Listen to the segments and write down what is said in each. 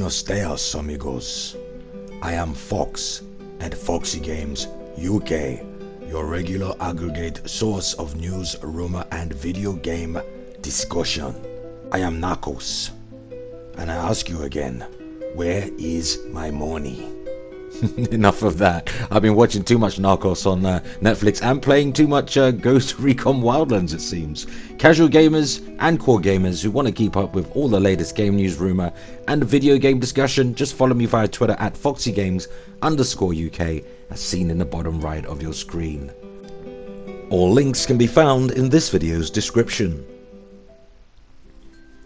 Buenos dias, amigos. I am Fox at Foxy Games UK, your regular aggregate source of news, rumor, and video game discussion. I am Narcos, and I ask you again, where is my money? Enough of that. I've been watching too much Narcos on Netflix and playing too much Ghost Recon Wildlands, it seems. Casual gamers and core gamers who want to keep up with all the latest game news, rumor, and video game discussion, just follow me via Twitter at FoxyGames_UK, as seen in the bottom right of your screen. All links can be found in this video's description.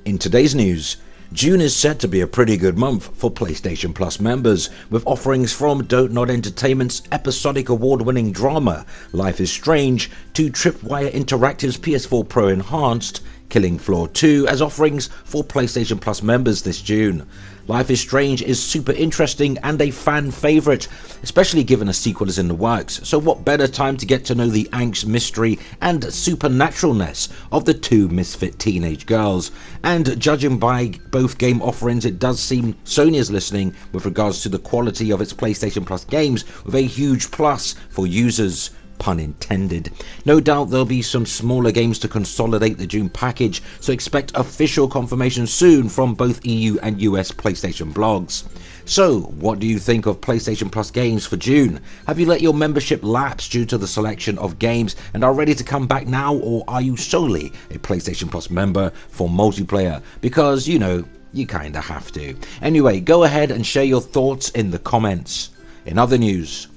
In today's news, June is set to be a pretty good month for PlayStation Plus members, with offerings from Don't Nod Entertainment's episodic award-winning drama Life is Strange to Tripwire Interactive's PS4 Pro Enhanced Killing Floor 2 as offerings for PlayStation Plus members this June. Life is Strange is super interesting and a fan favourite, especially given a sequel is in the works, so what better time to get to know the angst, mystery and supernaturalness of the two misfit teenage girls. And judging by both game offerings, it does seem Sony is listening with regards to the quality of its PlayStation Plus games, with a huge plus for users. Pun intended. No doubt there'll be some smaller games to consolidate the June package, so expect official confirmation soon from both EU and US PlayStation blogs. So, what do you think of PlayStation Plus games for June? Have you let your membership lapse due to the selection of games and are ready to come back now, or are you solely a PlayStation Plus member for multiplayer? Because, you know, you kinda have to. Anyway, go ahead and share your thoughts in the comments. In other news,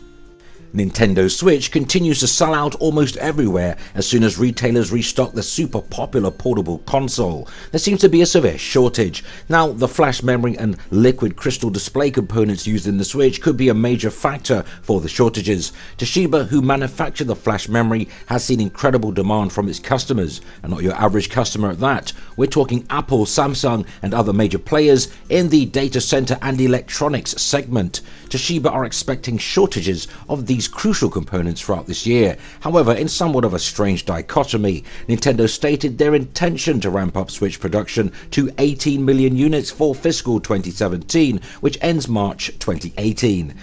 Nintendo Switch continues to sell out almost everywhere as soon as retailers restock the super popular portable console. There seems to be a severe shortage. Now, the flash memory and liquid crystal display components used in the Switch could be a major factor for the shortages. Toshiba, who manufacture the flash memory, has seen incredible demand from its customers, and not your average customer at that. We're talking Apple, Samsung, and other major players in the data center and electronics segment. Toshiba are expecting shortages of these crucial components throughout this year. However, in somewhat of a strange dichotomy, Nintendo stated their intention to ramp up Switch production to 18 million units for fiscal 2017, which ends March 2018.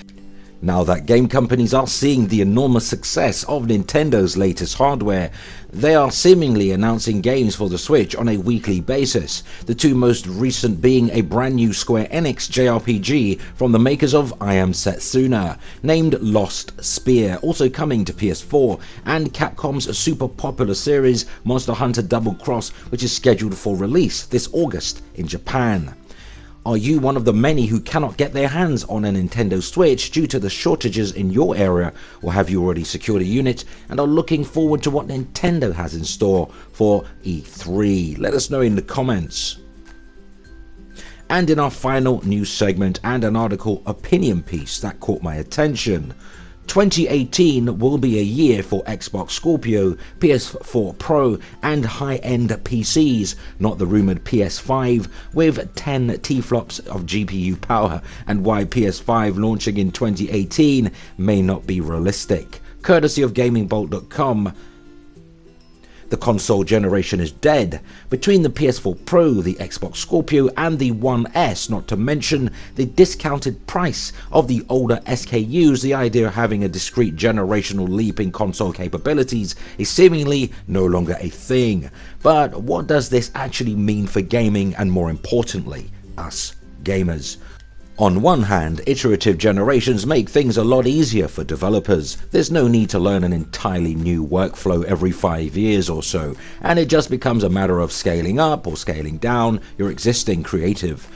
Now that game companies are seeing the enormous success of Nintendo's latest hardware, they are seemingly announcing games for the Switch on a weekly basis, the two most recent being a brand new Square Enix JRPG from the makers of I Am Setsuna, named Lost Spear, also coming to PS4, and Capcom's super popular series Monster Hunter Double Cross, which is scheduled for release this August in Japan. Are you one of the many who cannot get their hands on a Nintendo Switch due to the shortages in your area, or have you already secured a unit and are looking forward to what Nintendo has in store for E3? Let us know in the comments. And in our final news segment and an article opinion piece that caught my attention, 2018 will be a year for Xbox Scorpio, PS4 Pro and high-end PCs, not the rumoured PS5 with 10 teraflops of GPU power, and why PS5 launching in 2018 may not be realistic. Courtesy of GamingBolt.com. The console generation is dead. Between the PS4 Pro, the Xbox Scorpio and the One S, not to mention the discounted price of the older SKUs, the idea of having a discrete generational leap in console capabilities is seemingly no longer a thing. But what does this actually mean for gaming and, more importantly, us gamers? On one hand, iterative generations make things a lot easier for developers. There's no need to learn an entirely new workflow every 5 years or so, and it just becomes a matter of scaling up or scaling down your existing creative.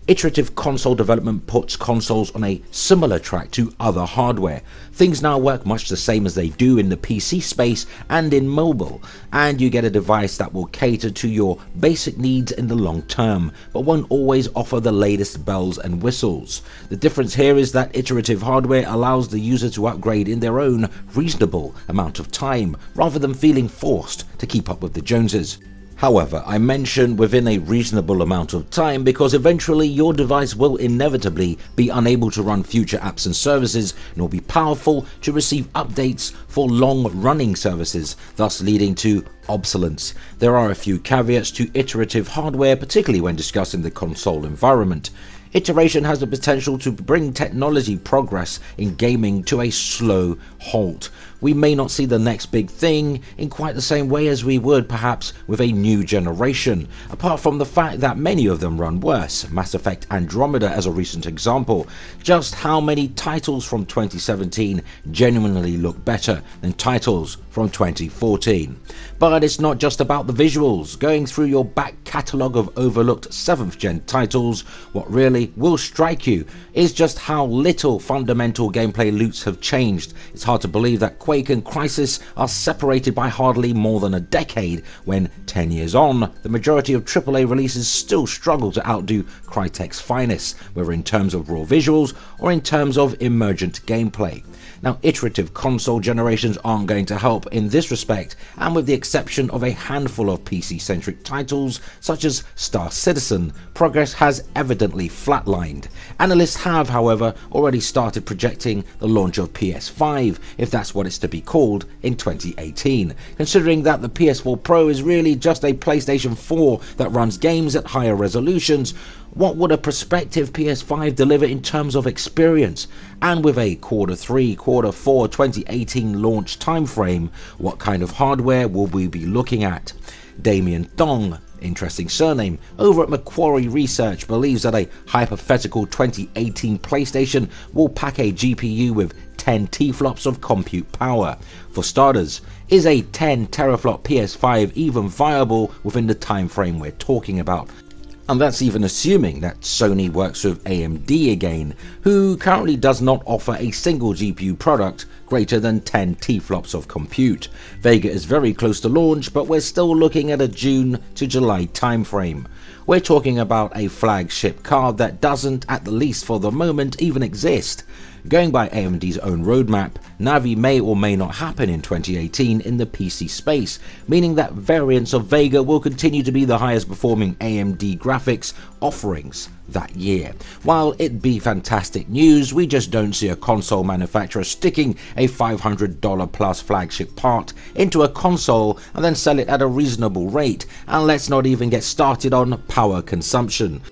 Iterative console development puts consoles on a similar track to other hardware. Things now work much the same as they do in the PC space and in mobile, and you get a device that will cater to your basic needs in the long term, but won't always offer the latest bells and whistles. The difference here is that iterative hardware allows the user to upgrade in their own reasonable amount of time, rather than feeling forced to keep up with the Joneses. However, I mention within a reasonable amount of time because eventually your device will inevitably be unable to run future apps and services, nor be powerful to receive updates for long-running services, thus leading to obsolescence. There are a few caveats to iterative hardware, particularly when discussing the console environment. iteration has the potential to bring technology progress in gaming to a slow halt. We may not see the next big thing in quite the same way as we would perhaps with a new generation, apart from the fact that many of them run worse, Mass Effect Andromeda as a recent example. Just how many titles from 2017 genuinely look better than titles from 2014? But it's not just about the visuals. Going through your back catalogue of overlooked 7th gen titles, what really will strike you is just how little fundamental gameplay loops have changed. It's hard to believe that Quake and Crysis are separated by hardly more than a decade, when 10 years on, the majority of AAA releases still struggle to outdo Crytek's finest, whether in terms of raw visuals or in terms of emergent gameplay. Now, iterative console generations aren't going to help in this respect, and with the exception of a handful of PC-centric titles such as Star Citizen, progress has evidently flatlined. Analysts have, however, already started projecting the launch of PS5, if that's what it's to be called, in 2018, considering that the PS4 Pro is really just a PlayStation 4 that runs games at higher resolutions. What would a prospective PS5 deliver in terms of experience? And with a Q3, Q4 2018 launch timeframe, what kind of hardware will we be looking at? Damien Dong, interesting surname, over at Macquarie Research believes that a hypothetical 2018 PlayStation will pack a GPU with 10 teraflops of compute power. For starters, is a 10 teraflop PS5 even viable within the time frame we're talking about? And that's even assuming that Sony works with AMD again, who currently does not offer a single GPU product greater than 10 teraflops of compute. Vega is very close to launch, but we're still looking at a June to July timeframe. We're talking about a flagship card that doesn't, at the least for the moment, even exist. Going by AMD's own roadmap, Navi may or may not happen in 2018 in the PC space, meaning that variants of Vega will continue to be the highest performing AMD graphics offerings that year. While it'd be fantastic news, we just don't see a console manufacturer sticking a $500 plus flagship part into a console and then sell it at a reasonable rate, and let's not even get started on power consumption.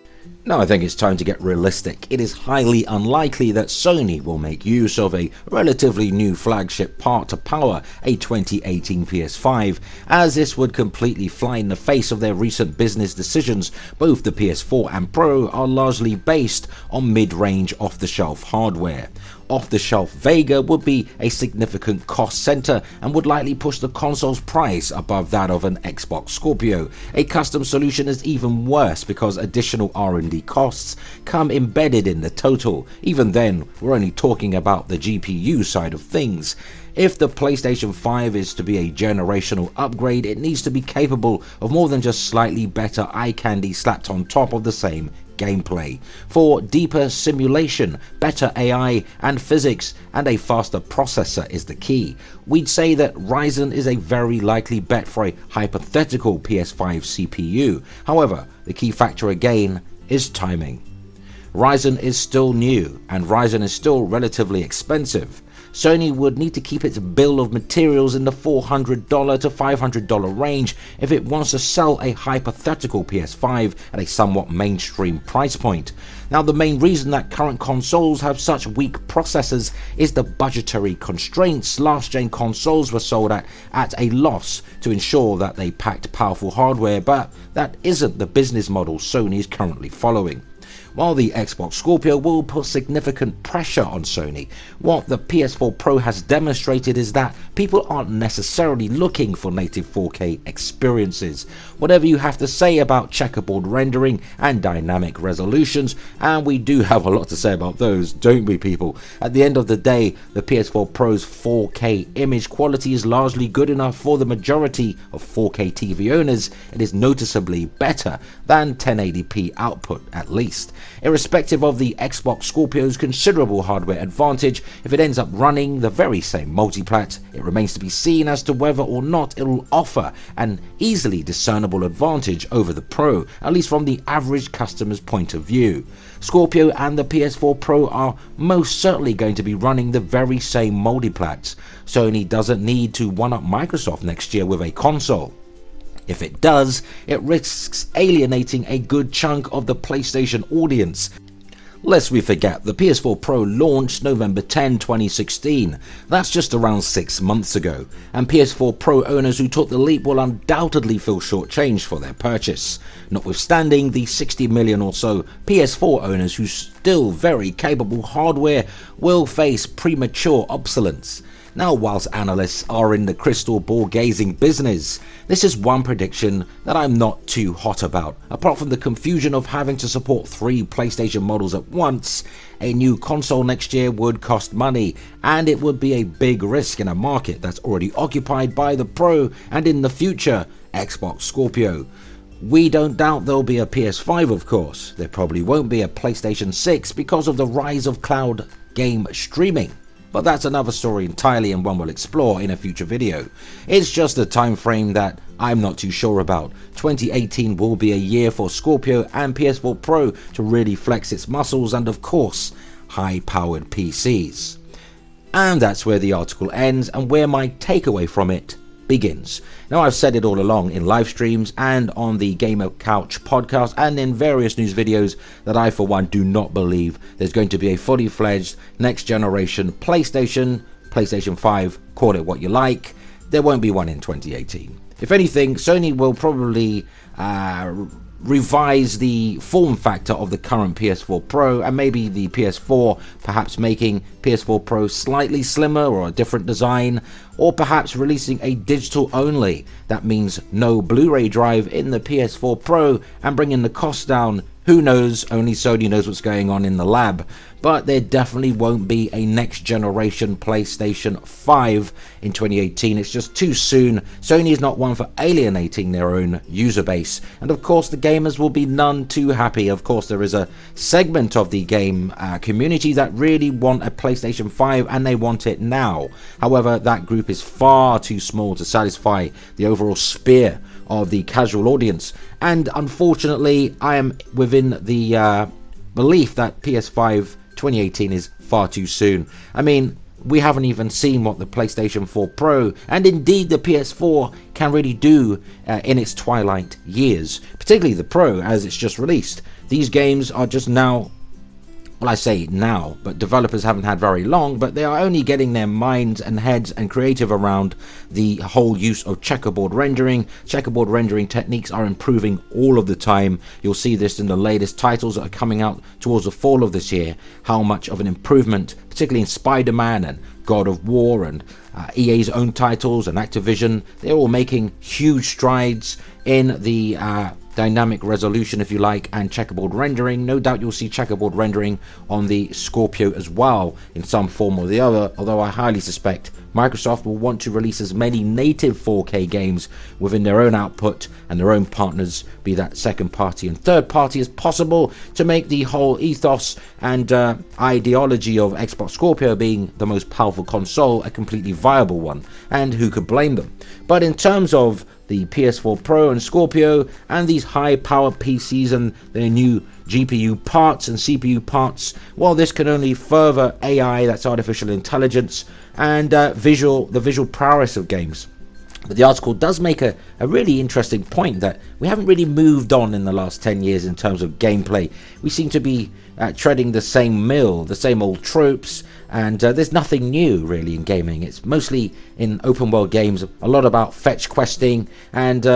Now I think it's time to get realistic. It is highly unlikely that Sony will make use of a relatively new flagship part to power a 2018 PS5, as this would completely fly in the face of their recent business decisions. Both the PS4 and Pro are largely based on mid-range off-the-shelf hardware. Off-the-shelf Vega would be a significant cost center and would likely push the console's price above that of an Xbox Scorpio. A custom solution is even worse because additional R&D costs come embedded in the total. Even then, we're only talking about the GPU side of things. If the PlayStation 5 is to be a generational upgrade, it needs to be capable of more than just slightly better eye candy slapped on top of the same gameplay. For deeper simulation, better AI and physics, and a faster processor is the key. We'd say that Ryzen is a very likely bet for a hypothetical PS5 CPU. However, the key factor again is timing. Ryzen is still new, and Ryzen is still relatively expensive. Sony would need to keep its bill of materials in the $400 to $500 range if it wants to sell a hypothetical PS5 at a somewhat mainstream price point. Now, the main reason that current consoles have such weak processors is the budgetary constraints. Last-gen consoles were sold at a loss to ensure that they packed powerful hardware, but that isn't the business model Sony is currently following. While the Xbox Scorpio will put significant pressure on Sony, what the PS4 Pro has demonstrated is that people aren't necessarily looking for native 4K experiences. Whatever you have to say about checkerboard rendering and dynamic resolutions, and we do have a lot to say about those, don't we people? At the end of the day, the PS4 Pro's 4K image quality is largely good enough for the majority of 4K TV owners. It is noticeably better than 1080p output, at least. Irrespective of the Xbox Scorpio's considerable hardware advantage, if it ends up running the very same multiplat, it remains to be seen as to whether or not it will offer an easily discernible advantage over the Pro, at least from the average customer's point of view. Scorpio and the PS4 Pro are most certainly going to be running the very same multiplats. Sony doesn't need to one-up Microsoft next year with a console. If it does, it risks alienating a good chunk of the PlayStation audience. Lest we forget, the PS4 Pro launched November 10, 2016. That's just around 6 months ago, and PS4 Pro owners who took the leap will undoubtedly feel shortchanged for their purchase, notwithstanding the 60 million or so PS4 owners whose still very capable hardware will face premature obsolescence. Now, whilst analysts are in the crystal ball gazing business, this is one prediction that I'm not too hot about. Apart from the confusion of having to support 3 PlayStation models at once, a new console next year would cost money, and it would be a big risk in a market that's already occupied by the Pro and in the future, Xbox Scorpio. We don't doubt there'll be a PS5, of course. There probably won't be a PlayStation 6 because of the rise of cloud game streaming. But that's another story entirely, and one we'll explore in a future video. It's just a time frame that I'm not too sure about. 2018 will be a year for Scorpio and PS4 Pro to really flex its muscles, and of course, high-powered PCs. And that's where the article ends, and where my takeaway from it begins. Now, I've said it all along in live streams and on the Gamer Couch podcast and in various news videos that I for one do not believe there's going to be a fully fledged next generation PlayStation 5, call it what you like. There won't be one in 2018. If anything, Sony will probably revise the form factor of the current PS4 Pro, and maybe the PS4, perhaps making PS4 Pro slightly slimmer or a different design, or perhaps releasing a digital only. That means no Blu-ray drive in the PS4 Pro and bringing the cost down. Who knows? Only Sony knows what's going on in the lab. But there definitely won't be a next generation PlayStation 5 in 2018. It's just too soon. Sony is not one for alienating their own user base. And of course, the gamers will be none too happy. Of course, there is a segment of the game community that really want a PlayStation 5, and they want it now. However, that group is far too small to satisfy the overall sphere of the casual audience. And unfortunately, I am within the belief that PS5 2018 is far too soon. I mean, we haven't even seen what the PlayStation 4 Pro and indeed the PS4 can really do in its twilight years, particularly the Pro as it's just released. These games are just now, well, I say now, but developers haven't had very long, but they are only getting their minds and heads and creative around the whole use of checkerboard rendering. Checkerboard rendering techniques are improving all of the time. You'll see this in the latest titles that are coming out towards the fall of this year, how much of an improvement, particularly in Spider-Man and God of War and EA's own titles and Activision. They're all making huge strides in the dynamic resolution, if you like, and checkerboard rendering. No doubt you'll see checkerboard rendering on the Scorpio as well in some form or the other, although I highly suspect Microsoft will want to release as many native 4K games within their own output and their own partners, be that second party and third party, as possible, to make the whole ethos and ideology of Xbox Scorpio being the most powerful console a completely viable one. And who could blame them? But in terms of the PS4 Pro and Scorpio and these high-powered PCs and their new GPU parts and CPU parts, well, this can only further AI, that's artificial intelligence, and the visual prowess of games. But the article does make a really interesting point that we haven't really moved on in the last 10 years in terms of gameplay. We seem to be treading the same mill, the same old tropes, and there's nothing new really in gaming. It's mostly in open world games, a lot about fetch questing, and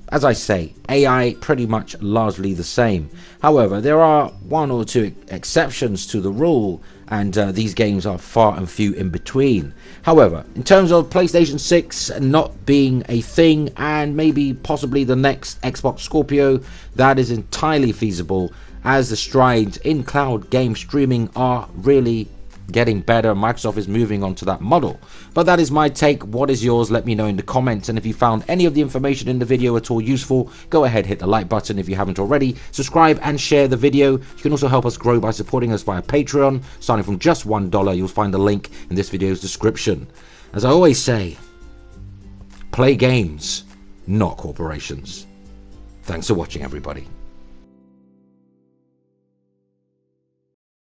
as I say, AI pretty much largely the same. However, there are one or two exceptions to the rule, and these games are far and few in between. However, in terms of PlayStation 6 not being a thing, and maybe possibly the next Xbox Scorpio, that is entirely feasible, as the strides in cloud game streaming are really getting better. Microsoft is moving on to that model. But that is my take. What is yours? Let me know in the comments. And if you found any of the information in the video at all useful, go ahead, hit the like button if you haven't already. Subscribe and share the video. You can also help us grow by supporting us via Patreon, starting from just $1. You'll find the link in this video's description. As I always say, play games, not corporations. Thanks for watching, everybody.